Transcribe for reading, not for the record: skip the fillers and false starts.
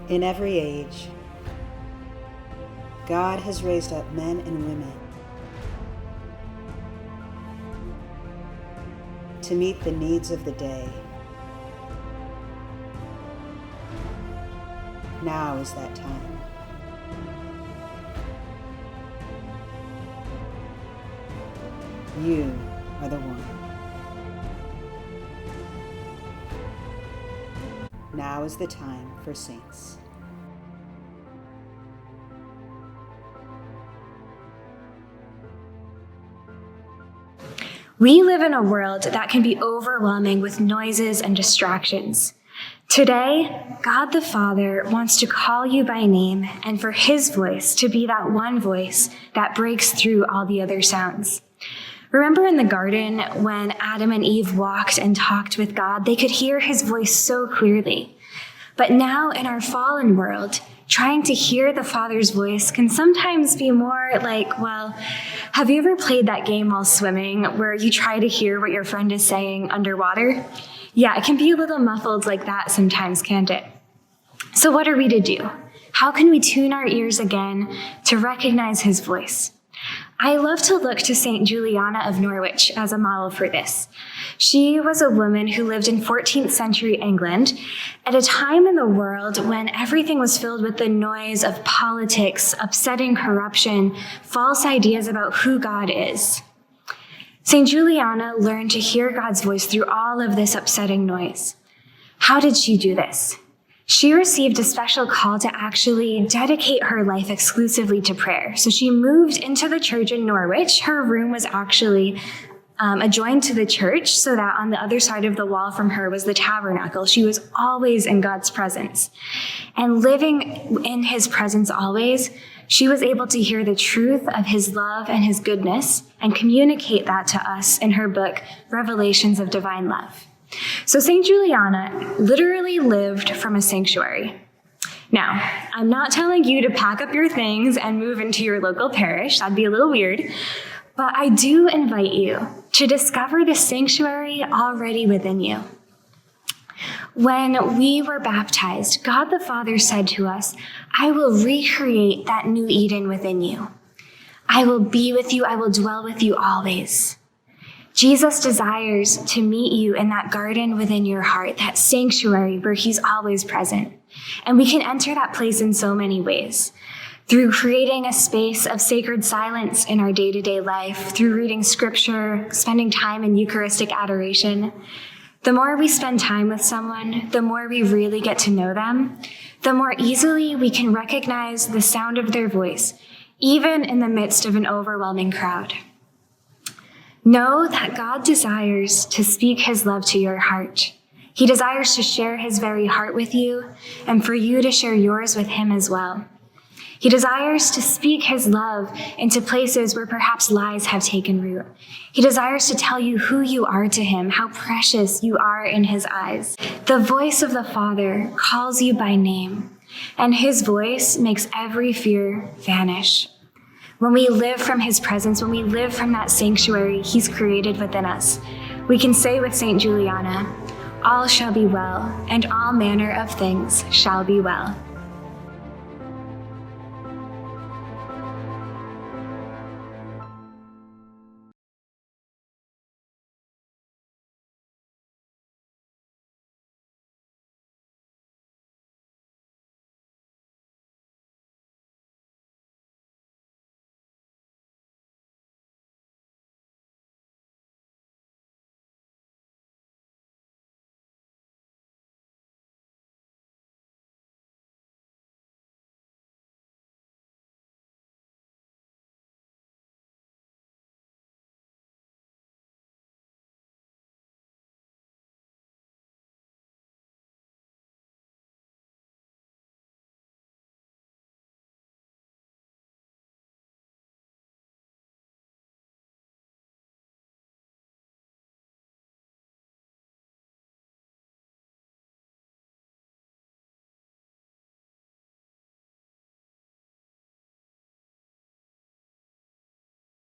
In every age, God has raised up men and women to meet the needs of the day. Now is that time. You are the one. Now is the time for saints. We live in a world that can be overwhelming with noises and distractions. Today, God the Father wants to call you by name and for his voice to be that one voice that breaks through all the other sounds. Remember in the garden when Adam and Eve walked and talked with God, they could hear his voice so clearly. But now in our fallen world, trying to hear the Father's voice can sometimes be more like, well, have you ever played that game while swimming where you try to hear what your friend is saying underwater? Yeah, it can be a little muffled like that sometimes, can't it? So what are we to do? How can we tune our ears again to recognize his voice? I love to look to St. Juliana of Norwich as a model for this. She was a woman who lived in 14th century England at a time in the world when everything was filled with the noise of politics, upsetting corruption, false ideas about who God is. St. Juliana learned to hear God's voice through all of this upsetting noise. How did she do this? She received a special call to actually dedicate her life exclusively to prayer. So she moved into the church in Norwich. Her room was actually adjoined to the church so that on the other side of the wall from her was the tabernacle. She was always in God's presence. And living in his presence always, she was able to hear the truth of his love and his goodness and communicate that to us in her book, Revelations of Divine Love. So St. Juliana literally lived from a sanctuary. Now, I'm not telling you to pack up your things and move into your local parish. That'd be a little weird. But I do invite you to discover the sanctuary already within you. When we were baptized, God the Father said to us, I will recreate that new Eden within you. I will be with you. I will dwell with you always. Jesus desires to meet you in that garden within your heart, that sanctuary where he's always present. And we can enter that place in so many ways. Through creating a space of sacred silence in our day-to-day life, through reading scripture, spending time in Eucharistic adoration. The more we spend time with someone, the more we really get to know them, the more easily we can recognize the sound of their voice, even in the midst of an overwhelming crowd. Know that God desires to speak his love to your heart. He desires to share his very heart with you and for you to share yours with him as well. He desires to speak his love into places where perhaps lies have taken root. He desires to tell you who you are to him, how precious you are in his eyes. The voice of the Father calls you by name, and his voice makes every fear vanish. When we live from his presence, when we live from that sanctuary he's created within us, we can say with St. Juliana, all shall be well, and all manner of things shall be well.